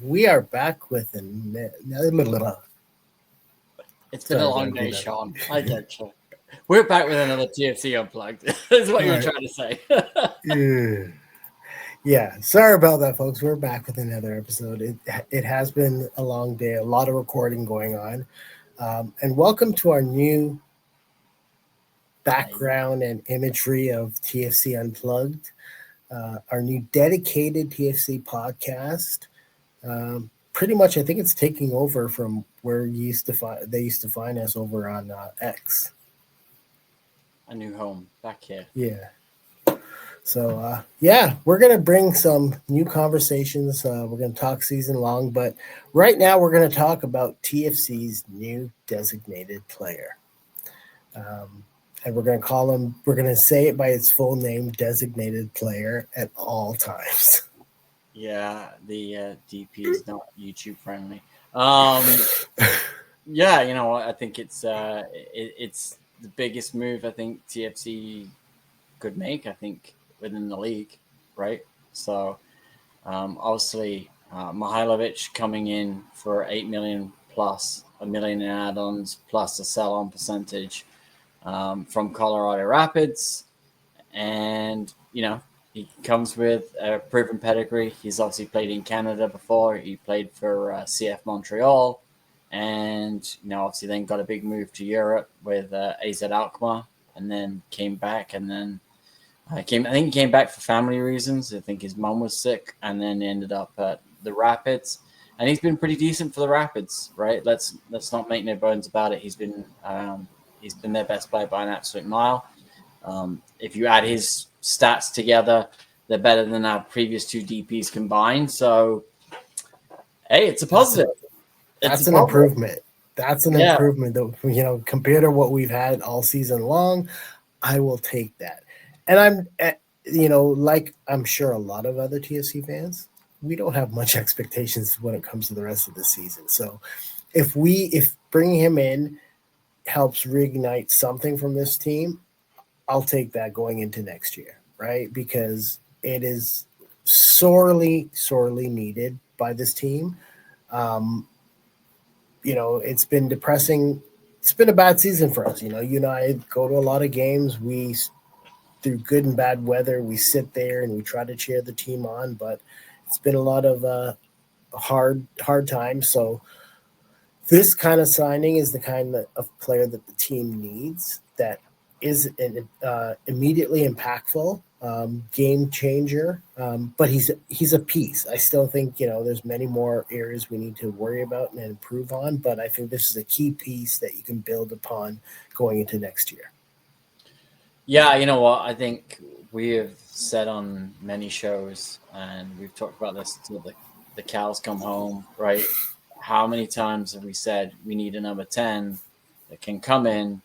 We are back with another. It's been a long day, Sean. I get you. We're back with another TFC Unplugged. Is what you're trying to say. Yeah. Sorry about that, folks. We're back with another episode. It has been a long day, a lot of recording going on. And welcome to our new background and imagery of TFC Unplugged, our new dedicated TFC podcast. Pretty much, I think it's taking over from where they used to find us over on X. A new home back here. Yeah. So we're gonna bring some new conversations. We're gonna talk season long, but right now we're gonna talk about TFC's new designated player, and we're gonna call him. We're gonna say it by its full name, designated player, at all times. Yeah, the DP is not YouTube friendly. Yeah, I think it's the biggest move I think TFC could make. I think within the league, right? So obviously Mihailović coming in for 8 million plus $1 million in add-ons plus a sell-on percentage from Colorado Rapids, and he comes with a proven pedigree. He's obviously played in Canada before. He played for CF Montreal, and obviously then got a big move to Europe with AZ Alkmaar, and then came back, and then I think he came back for family reasons. I think his mom was sick, and then ended up at the Rapids, and he's been pretty decent for the Rapids, right? Let's not make no bones about it. He's been their best player by an absolute mile. If you add his stats together, they're better than our previous two DPs combined. So, hey, it's a positive. That's an improvement. That's an improvement, though. Compared to what we've had all season long, I will take that. And like I'm sure a lot of other TFC fans, we don't have much expectations when it comes to the rest of the season. So, if bringing him in helps reignite something from this team, I'll take that going into next year, right? Because it is sorely, sorely needed by this team. It's been depressing. It's been a bad season for us. You and I go to a lot of games. We, through good and bad weather, we sit there and we try to cheer the team on, but it's been a lot of hard times. So this kind of signing is the kind of player that the team needs, that is immediately impactful, game changer, but he's a piece. I still think there's many more areas we need to worry about and improve on, but I think this is a key piece that you can build upon going into next year. Yeah, you know what? I think we have said on many shows, and we've talked about this until the cows come home, right? How many times have we said we need a number 10 that can come in,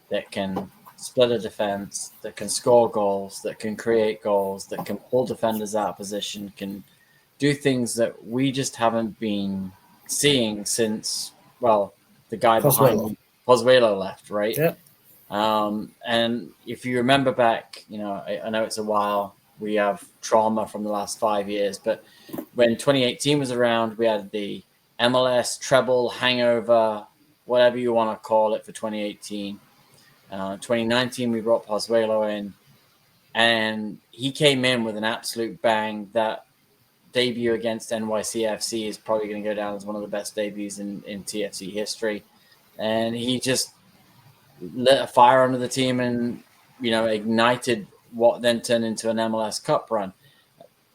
that can split a defense, that can score goals, that can create goals, that can pull defenders out of position, can do things that we just haven't been seeing since, the guy behind me, Pozuelo, left, right? Yeah. And if you remember back, I know it's a while, we have trauma from the last 5 years, but when 2018 was around, we had the MLS treble hangover, whatever you want to call it, for 2018. 2019, we brought Pozuelo in, and he came in with an absolute bang. That debut against NYCFC is probably going to go down as one of the best debuts in TFC history. And he just lit a fire under the team and, ignited what then turned into an MLS Cup run.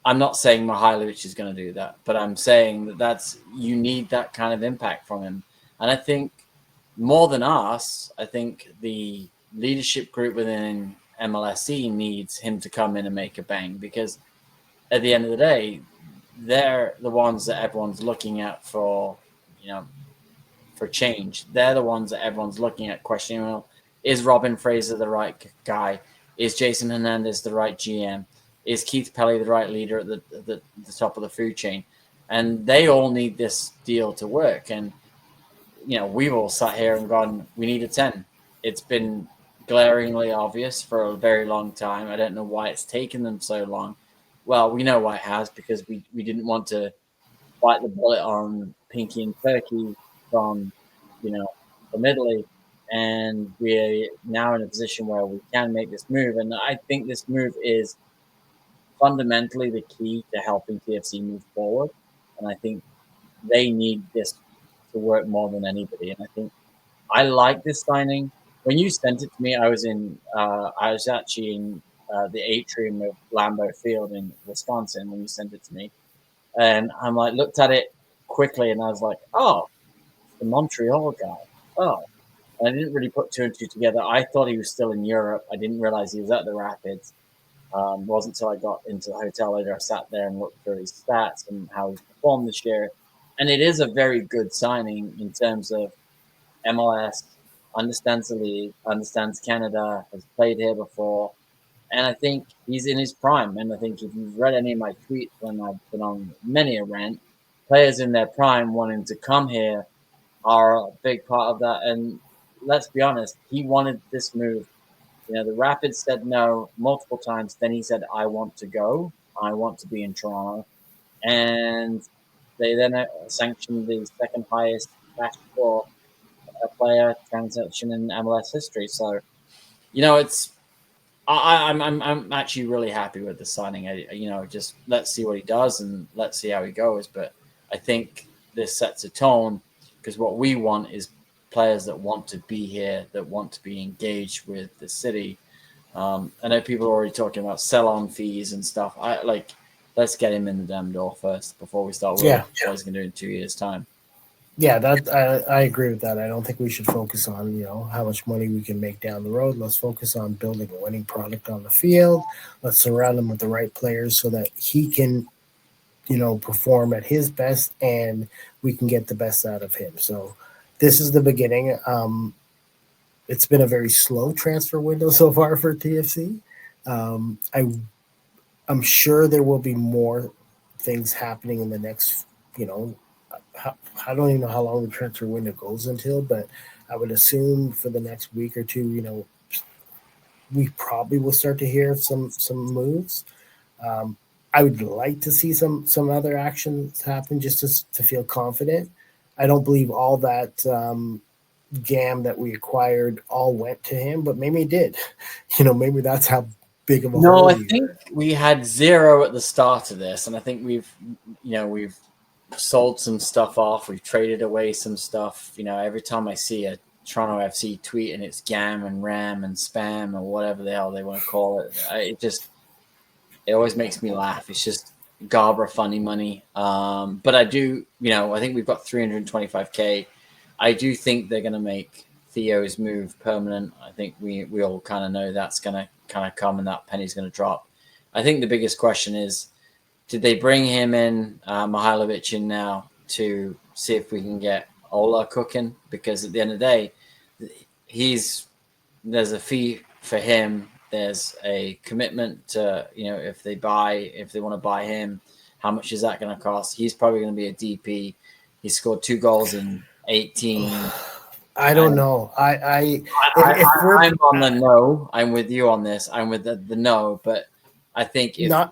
I'm not saying Mihailović is going to do that, but I'm saying you need that kind of impact from him. And I think more than us, I think the leadership group within MLSE needs him to come in and make a bang, because at the end of the day, they're the ones that everyone's looking at for change. They're the ones that everyone's looking at questioning, well, is Robin Fraser the right guy? Is Jason Hernandez the right GM? Is Keith Pelly the right leader at the top of the food chain? And they all need this deal to work. And, we've all sat here and gone, we need a 10. It's been glaringly obvious for a very long time. I don't know why it's taken them so long. Well, we know why it has, because we didn't want to bite the bullet on Pinky and Turkey from, the Middle East. And we're now in a position where we can make this move. And I think this move is fundamentally the key to helping TFC move forward. And I think they need this to work more than anybody. And I think I like this signing. When you sent it to me, I was actually in the atrium of BMO Field in Wisconsin when you sent it to me. And I'm like, looked at it quickly and I was like, oh, the Montreal guy. Oh, and I didn't really put two and two together. I thought he was still in Europe. I didn't realize he was at the Rapids. Wasn't until I got into the hotel later I sat there and looked through his stats and how he's performed this year. And it is a very good signing in terms of MLS, understands the league, understands Canada, has played here before. And I think he's in his prime. And I think if you've read any of my tweets when I've been on many a rant, players in their prime wanting to come here are a big part of that. And let's be honest, he wanted this move. The Rapids said no multiple times. Then he said, I want to go. I want to be in Toronto. And they then sanctioned the second highest cash for a player transaction in MLS history. So, it's I'm actually really happy with the signing. Just let's see what he does and let's see how he goes. But I think this sets a tone because what we want is players that want to be here, that want to be engaged with the city. I know people are already talking about sell-on fees and stuff. Let's get him in the damn door first before we start worrying what he's going to do in 2 years' time. Yeah, that I agree with that. I don't think we should focus on how much money we can make down the road. Let's focus on building a winning product on the field. Let's surround him with the right players so that he can, perform at his best and we can get the best out of him. So this is the beginning. It's been a very slow transfer window so far for TFC. I'm sure there will be more things happening in the next, I don't even know how long the transfer window goes until, but I would assume for the next week or two, we probably will start to hear some moves. I would like to see some other actions happen just to feel confident. I don't believe all that GAM that we acquired all went to him, but maybe it did. Maybe that's how big of a No, hole I think we had zero at the start of this, and I think we've sold some stuff off. We've traded away some stuff. Every time I see a Toronto FC tweet and it's GAM and RAM and spam or whatever the hell they want to call it, it always makes me laugh. It's just Gabra funny money. But I do, I think we've got 325K. I do think they're going to make Theo's move permanent. I think we all kind of know that's going to kind of come and that penny's going to drop. I think the biggest question is, did they bring him in, Mihailović in now to see if we can get Ola cooking? Because at the end of the day, there's a fee for him. There's a commitment to, if they want to buy him, how much is that going to cost? He's probably going to be a DP. He scored 2 goals in 18. I don't know. I'm on the no. I'm with you on this. I'm with the no. But I think if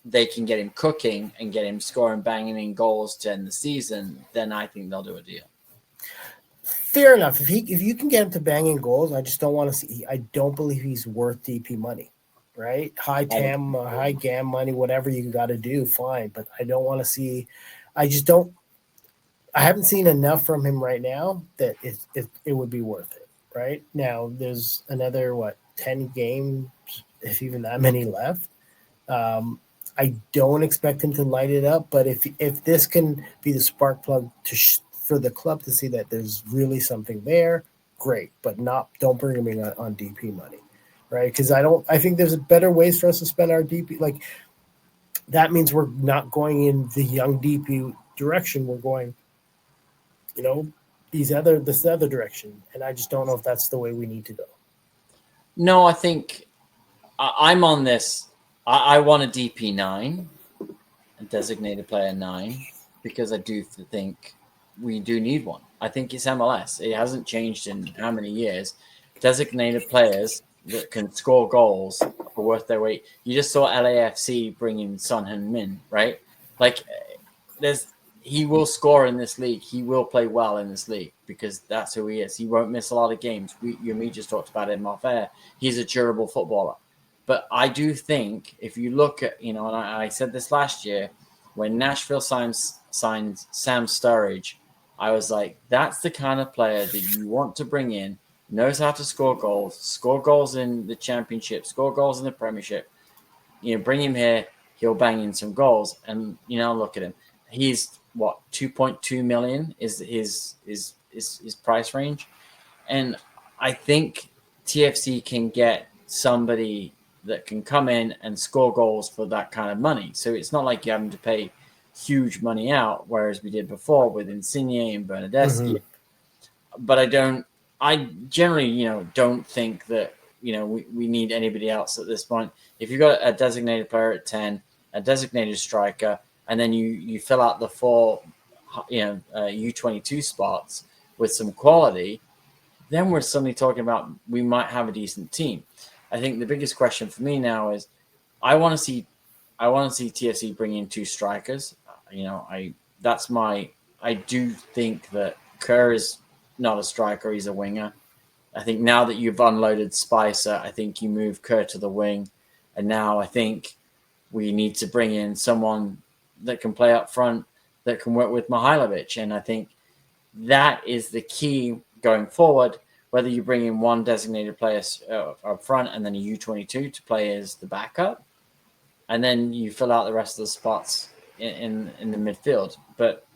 they can get him cooking and get him scoring, banging in goals to end the season, then I think they'll do a deal. Fair enough. If you can get him to banging goals, I just don't want to see. I don't believe he's worth DP money, right? High GAM money, whatever you got to do, fine. But I don't want to see. I just don't. I haven't seen enough from him right now that it would be worth it. Right now, there's another 10 games, if even that many left. I don't expect him to light it up, but if this can be the spark plug for the club to see that there's really something there, great. But don't bring him in on DP money, right? Because I think there's better ways for us to spend our DP. Like that means we're not going in the young DP direction. We're going, this other direction, and I just don't know if that's the way we need to go. No, I think I'm on this. I want a DP 9, a designated player 9, because I do think we do need one. I think it's MLS. It hasn't changed in how many years. Designated players that can score goals are worth their weight. You just saw LAFC bring in Son Heung-min, right? Like, he will score in this league. He will play well in this league because that's who he is. He won't miss a lot of games. You and me just talked about him off air. He's a durable footballer. But I do think if you look at, and I said this last year, when Nashville signed Sam Sturridge, I was like, that's the kind of player that you want to bring in, knows how to score goals in the championship, score goals in the Premiership. Bring him here, he'll bang in some goals. And, look at him. He's, 2.2 million is his price range. And I think TFC can get somebody that can come in and score goals for that kind of money. So it's not like you're having to pay huge money out, whereas we did before with Insigne and Bernadeschi. Mm-hmm. But I generally, don't think that, we need anybody else at this point. If you've got a designated player at 10, a designated striker, and then you fill out the 4, U22 spots with some quality, then we're suddenly talking about we might have a decent team. I think the biggest question for me now is I want to see TFC bring in 2 strikers. I do think that Kerr is not a striker, he's a winger. I think now that you've unloaded Spicer, I think you move Kerr to the wing. And now I think we need to bring in someone that can play up front, that can work with Mihailović. And I think that is the key going forward, whether you bring in one designated player up front and then a U22 to play as the backup, and then you fill out the rest of the spots in the midfield. But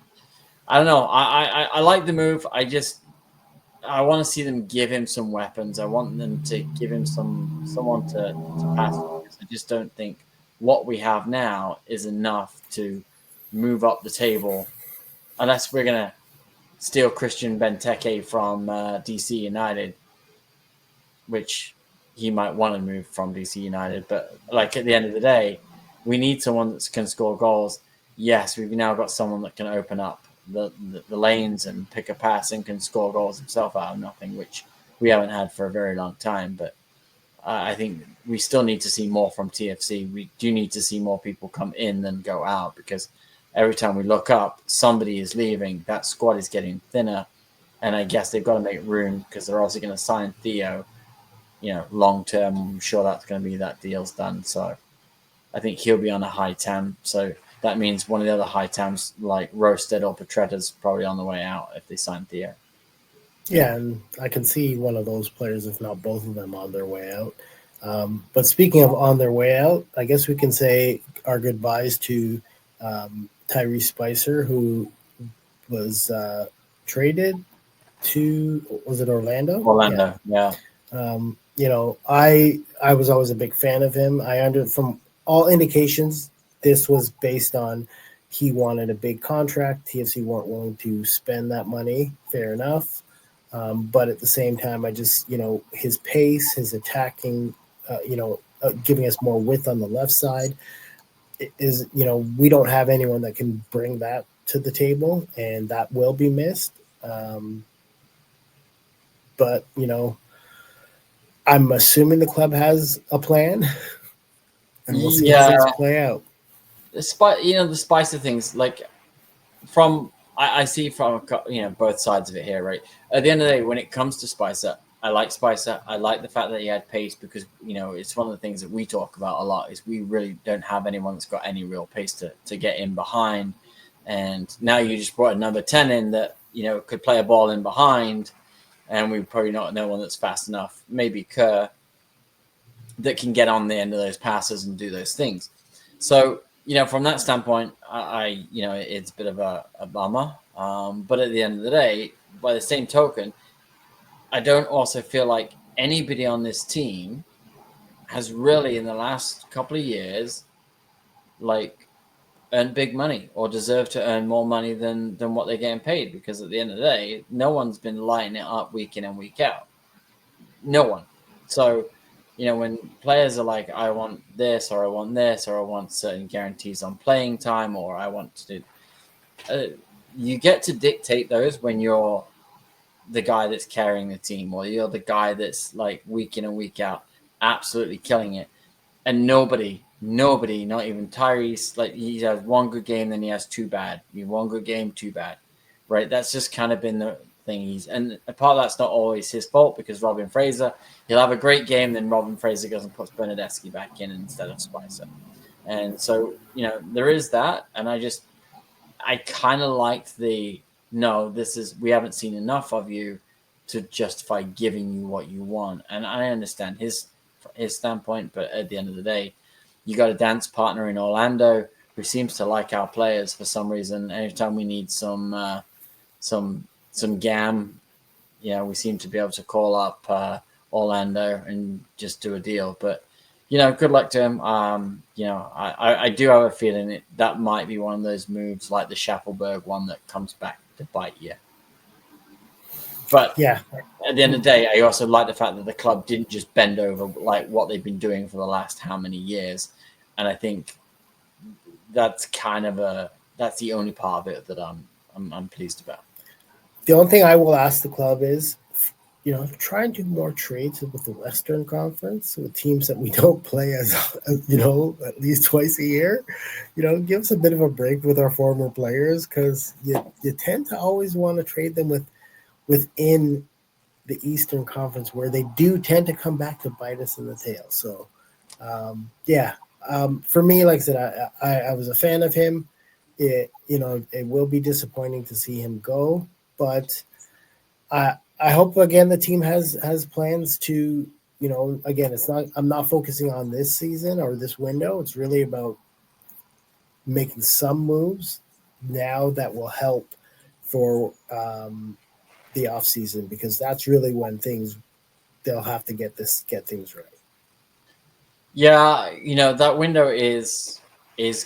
I don't know. I like the move. I want to see them give him some weapons. I want them to give him someone to pass. I just don't think what we have now is enough to move up the table, unless we're going to steal Christian Benteke from DC United, which he might want to move from DC United. But at the end of the day, we need someone that can score goals. Yes, we've now got someone that can open up the lanes and pick a pass and can score goals himself out of nothing, which we haven't had for a very long time. But I think we still need to see more from TFC. We do need to see more people come in than go out, because every time we look up, somebody is leaving. That squad is getting thinner. And I guess they've got to make room, because they're also going to sign Theo, long term. I'm sure that's going to be that deal's done. So I think he'll be on a high TAM. So that means one of the other high TAMs like Roasted or Petretta's probably on the way out if they sign Theo. Yeah, and I can see one of those players, if not both of them, on their way out. But speaking of on their way out, I guess we can say our goodbyes to Tyrese Spicer, who was traded to, was it Orlando? Orlando, yeah. I was always a big fan of him. From all indications, this was based on he wanted a big contract. TFC weren't willing to spend that money. Fair enough. But at the same time, I just, his pace, his attacking, giving us more width on the left side is, we don't have anyone that can bring that to the table, and that will be missed. But, I'm assuming the club has a plan, and we'll see how things play out. The Spicer things, I see from both sides of it here, right? At the end of the day, when it comes to Spicer, I like Spicer. I like the fact that he had pace, because it's one of the things that we talk about a lot is we really don't have anyone that's got any real pace to get in behind. And now you just brought a number 10 in that could play a ball in behind, and we probably not know one that's fast enough. Maybe Kerr, that can get on the end of those passes and do those things. So from that standpoint, I it's a bit of a bummer. But at the end of the day, by the same token, I don't also feel like anybody on this team has really, in the last couple of years, earned big money or deserve to earn more money than what they're getting paid. Because at the end of the day, no one's been lighting it up week in and week out. No one. So, when players are like, I want this, or I want this, or I want certain guarantees on playing time, or I want to do, you get to dictate those when you're the guy that's carrying the team, or you're the guy that's week in and week out, absolutely killing it. And nobody Nobody, not even Tyrese. Like he has one good game, then he has two bad. One good game, two bad. Right? That's just kind of been the thing. And a part of that's not always his fault because Robin Fraser, he'll have a great game, then Robin Fraser goes and puts Bernadeschi back in instead of Spicer. And so, there is that. And I kind of liked we haven't seen enough of you to justify giving you what you want. And I understand his standpoint, but at the end of the day, you got a dance partner in Orlando who seems to like our players for some reason. Anytime we need some gam, we seem to be able to call up Orlando and just do a deal. But good luck to him. I do have a feeling that might be one of those moves like the Schappelberg one that comes back to bite you. But at the end of the day, I also like the fact that the club didn't just bend over like what they've been doing for the last how many years. And I think that's that's the only part of it that I'm pleased about. The only thing I will ask the club is, try and do more trades with the Western Conference with teams that we don't play as at least twice a year. Give us a bit of a break with our former players because you tend to always want to trade them within the Eastern Conference where they do tend to come back to bite us in the tail. So, for me, like I said, I was a fan of him. It will be disappointing to see him go, but I hope again the team has plans to, again, I'm not focusing on this season or this window. It's really about making some moves now that will help for the off season, because that's really when they'll have to get things right. Yeah, that window is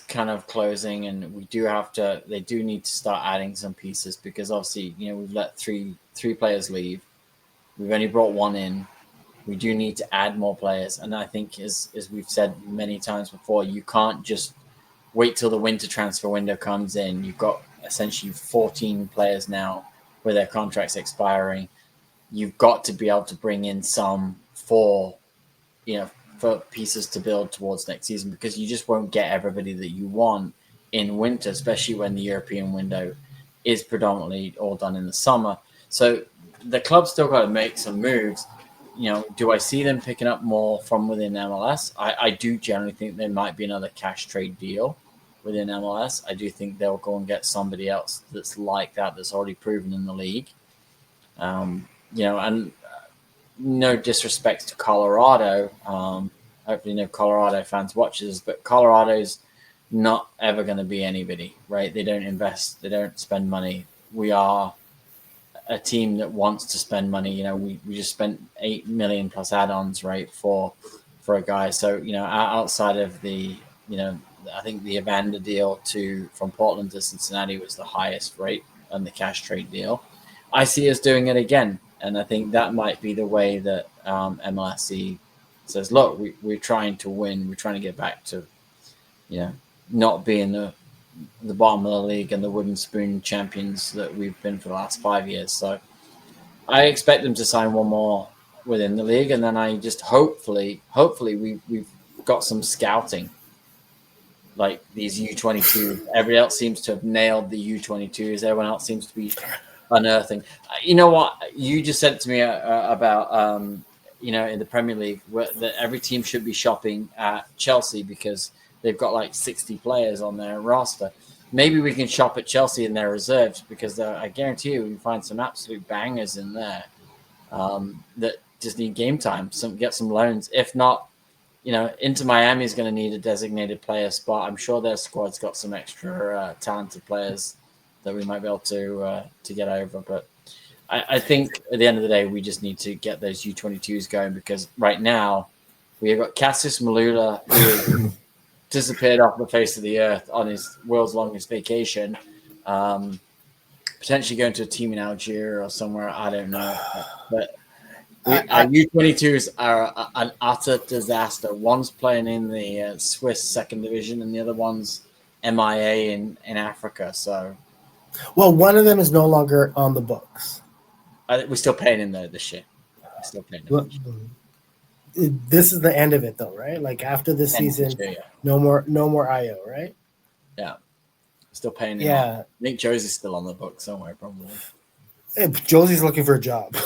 kind of closing, and they do need to start adding some pieces because obviously, we've let three players leave. We've only brought one in. We do need to add more players. And I think as we've said many times before, you can't just wait till the winter transfer window comes in. You've got essentially 14 players now with their contracts expiring. You've got to be able to bring in some for pieces to build towards next season, because you just won't get everybody that you want in winter, especially when the European window is predominantly all done in the summer. So the club's still got to make some moves. Do I see them picking up more from within MLS? I do generally think there might be another cash trade deal within MLS. I do think they'll go and get somebody else that's like that's already proven in the league. And no disrespect to Colorado. Hopefully no Colorado fans watches, but Colorado's not ever going to be anybody, right? They don't invest. They don't spend money. We are a team that wants to spend money. We just spent $8 million plus add-ons, right, for a guy. So, outside of the, I think the Evander deal from Portland to Cincinnati was the highest rate on the cash trade deal. I see us doing it again. And I think that might be the way that MLSE says, look, we're trying to win. We're trying to get back to, not being the bottom of the league and the wooden spoon champions that we've been for the last 5 years. So I expect them to sign one more within the league. And then I just hopefully we've got some scouting, like these U22. Everybody else seems to have nailed the U22s. Everyone else seems to be unearthing. You know what? You just said it to me about, in the Premier League, that every team should be shopping at Chelsea because they've got like 60 players on their roster. Maybe we can shop at Chelsea in their reserves, because I guarantee you we can find some absolute bangers in there that just need game time. Get some loans. If not, Inter Miami is going to need a designated player spot. I'm sure their squad's got some extra talented players that we might be able to get over. But I think at the end of the day, we just need to get those U22s going, because right now we've got Cassius Malula, who disappeared off the face of the earth on his world's longest vacation, potentially going to a team in Algeria or somewhere. I don't know. But our U22s are an utter disaster. One's playing in the Swiss second division and the other one's MIA in Africa. So, well, one of them is no longer on the books. We're still paying in there this year. We're still paying in. this is the end of it, though, right? Like after this season, no more IO, right? Yeah, still paying him. Yeah, I think Josie's still on the book somewhere, probably. Hey, Josie's looking for a job.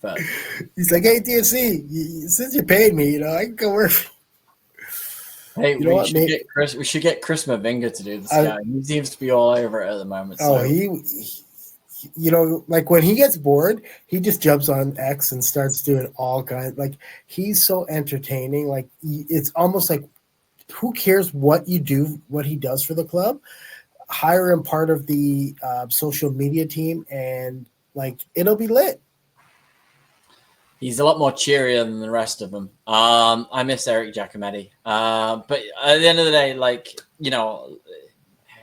But he's like, "Hey, TFC, since you paid me, I can go work." Hey, we should get Chris Mavinga to do this guy. He seems to be all over it at the moment. Oh, like when he gets bored, he just jumps on X and starts doing all kinds. Like he's so entertaining. Like it's almost like, who cares what you do, what he does for the club? Hire him part of the social media team, and like it'll be lit. He's a lot more cheerier than the rest of them. I miss Eric Giacometti. But at the end of the day,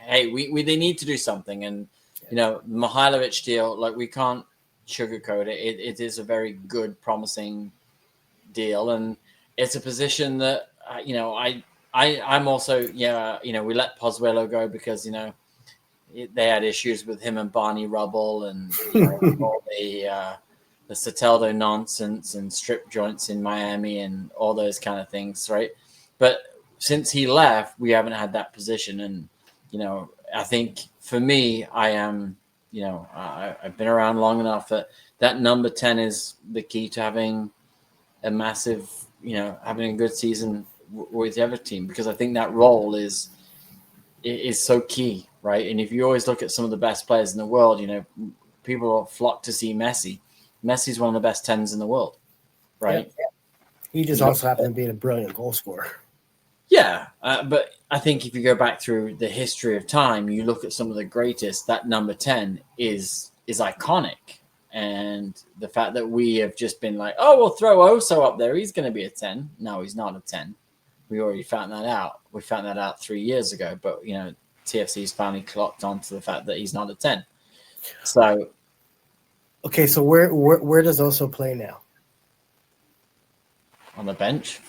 hey, they need to do something. And, Mihailović deal, like we can't sugarcoat it. It is a very good, promising deal. And it's a position that, I'm also, we let Pozuelo go because, they had issues with him and Barney Rubble and all the Soteldo nonsense and strip joints in Miami and all those kind of things, right? But since he left, we haven't had that position. And, I think for me, I am, I've been around long enough that number 10 is the key to having a massive, having a good season with the other team, because I think that role is so key, right? And if you always look at some of the best players in the world, people flock to see Messi. Messi's one of the best 10s in the world, right? Yeah. He just also happened to be a brilliant goal scorer. Yeah, but I think if you go back through the history of time, you look at some of the greatest, that number 10 is iconic. And the fact that we have just been like, oh, we'll throw Oso up there, he's going to be a 10. No, he's not a 10. We already found that out. We found that out 3 years ago. But, TFC's finally clocked onto the fact that he's not a 10. So... Okay, so where does Oso play now? On the bench,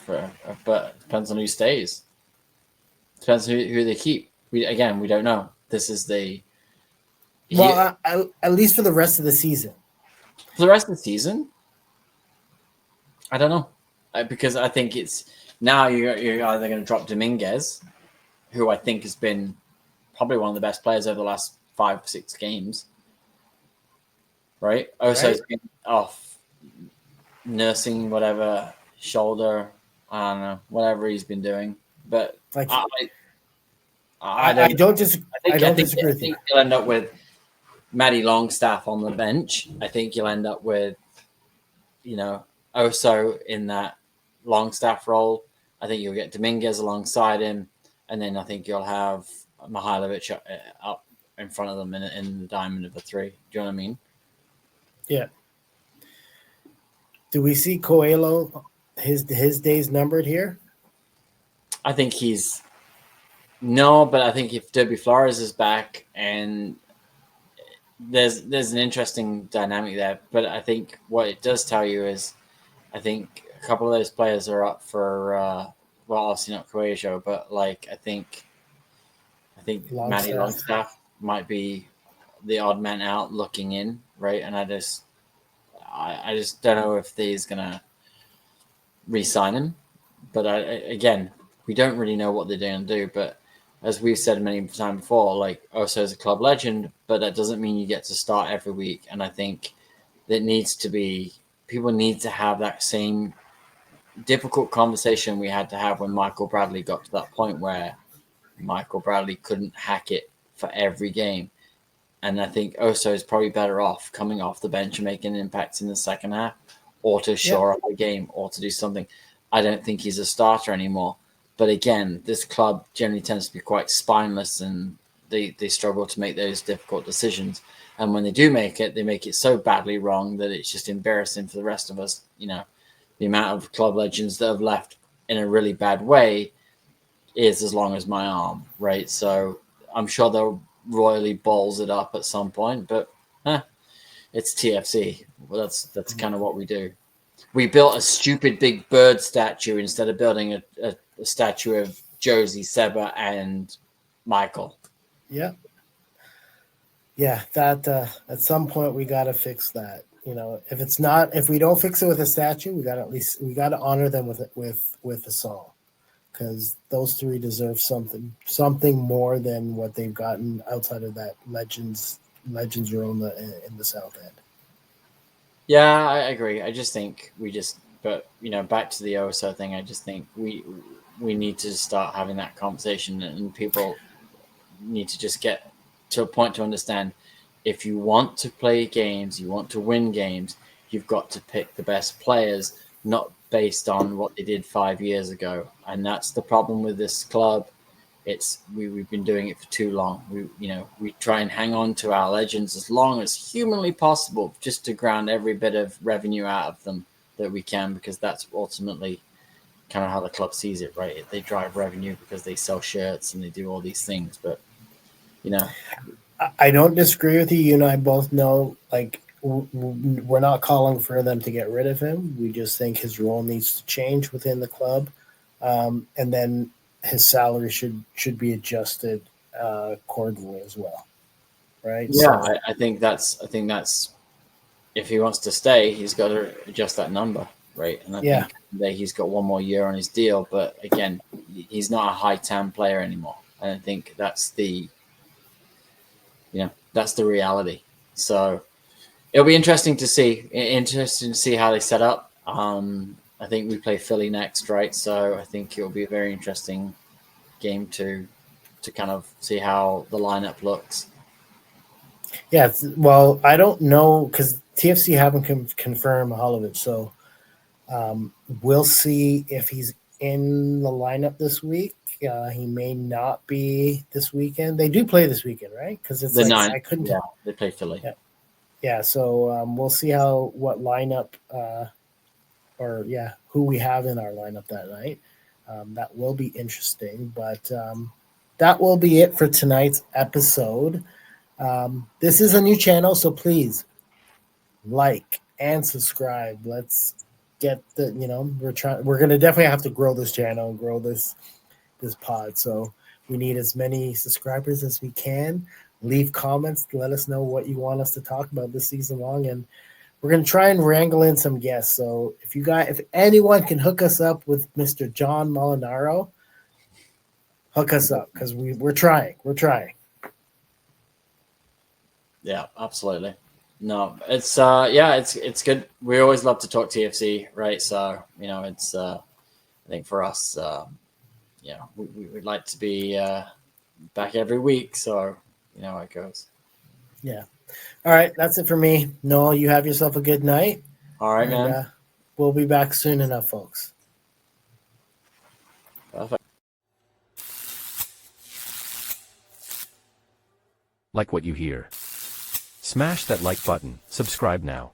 but depends on who stays. Depends who they keep. We don't know. This is at least for the rest of the season. For the rest of the season, I don't know, because I think it's now you're either going to drop Dominguez, who I think has been probably one of the best players over the last 5-6 games. Right? Oso's been off nursing whatever shoulder, I don't know, whatever he's been doing. But I don't disagree with you. I think you'll end up with Matty Longstaff on the bench. I think you'll end up with, Oso in that Longstaff role. I think you'll get Dominguez alongside him, and then I think you'll have Mihailović up in front of them in the diamond of a 3. Do you know what I mean? Yeah. Do we see Coelho, his days numbered here? I think but I think if Derby Flores is back, and there's an interesting dynamic there. But I think what it does tell you is, I think a couple of those players are up for obviously not Coelho, but I think Matty Longstaff might be the odd man out looking in, right? And I just don't know if he's gonna re-sign him. But we don't really know what they're going to do. But as we've said many times before, Oso is a club legend, but that doesn't mean you get to start every week. And I think that people need to have that same difficult conversation we had to have when Michael Bradley got to that point where Michael Bradley couldn't hack it for every game. And I think Oso is probably better off coming off the bench and making an impact in the second half, or to shore up a game, or to do something. I don't think he's a starter anymore. But again, this club generally tends to be quite spineless, and they struggle to make those difficult decisions. And when they do make it, they make it so badly wrong that it's just embarrassing for the rest of us. The amount of club legends that have left in a really bad way is as long as my arm, right? So I'm sure they'll royally balls it up at some point, but it's TFC. Well, that's kind of what we do. We built a stupid big bird statue instead of building a statue of Josie, Seba, and Michael. Yeah. That at some point we got to fix that. if we don't fix it with a statue, we got to honor them with a song, because those three deserve something more than what they've gotten outside of that legends room in the South End. Yeah, I agree. I just think but back to the OSO thing. I just think we need to start having that conversation, and people need to just get to a point to understand, if you want to play games, you want to win games, you've got to pick the best players, not based on what they did 5 years ago. And that's the problem with this club. We've been doing it for too long. We try and hang on to our legends as long as humanly possible, just to ground every bit of revenue out of them that we can, because that's ultimately kind of how the club sees it, right? They drive revenue because they sell shirts and they do all these things. But I don't disagree with you. You and I both know, like, we're not calling for them to get rid of him. We just think his role needs to change within the club, and then his salary should be adjusted accordingly as well, right? Yeah, so I think that's if he wants to stay, he's got to adjust that number, right? And I think that he's got one more year on his deal, but again, he's not a high TAM player anymore. And I think that's the reality. So it'll be interesting to see how they set up. I think we play Philly next, right? So I think it'll be a very interesting game to kind of see how the lineup looks. Yeah, well, I don't know, because TFC haven't confirmed Mihailović, so we'll see if he's in the lineup this week. He may not be this weekend. They do play this weekend, right? Because it's I couldn't. Yeah, they play Philly. Yeah. So we'll see what lineup who we have in our lineup that night. That will be interesting. But that will be it for tonight's episode. This is a new channel, so please like and subscribe. Let's get we're gonna definitely have to grow this channel and grow this pod. So we need as many subscribers as we can. Leave comments to let us know what you want us to talk about this season long, and we're gonna try and wrangle in some guests. So if anyone can hook us up with Mr. John Molinaro, hook us up, because we're trying. Yeah, absolutely. No, it's good. We always love to talk TFC, right? So it's I think for us, we'd like to be back every week. So how it goes. Yeah. All right, that's it for me. Noel, you have yourself a good night. All right, man. We'll be back soon enough, folks. Perfect. Like what you hear? Smash that like button, subscribe now.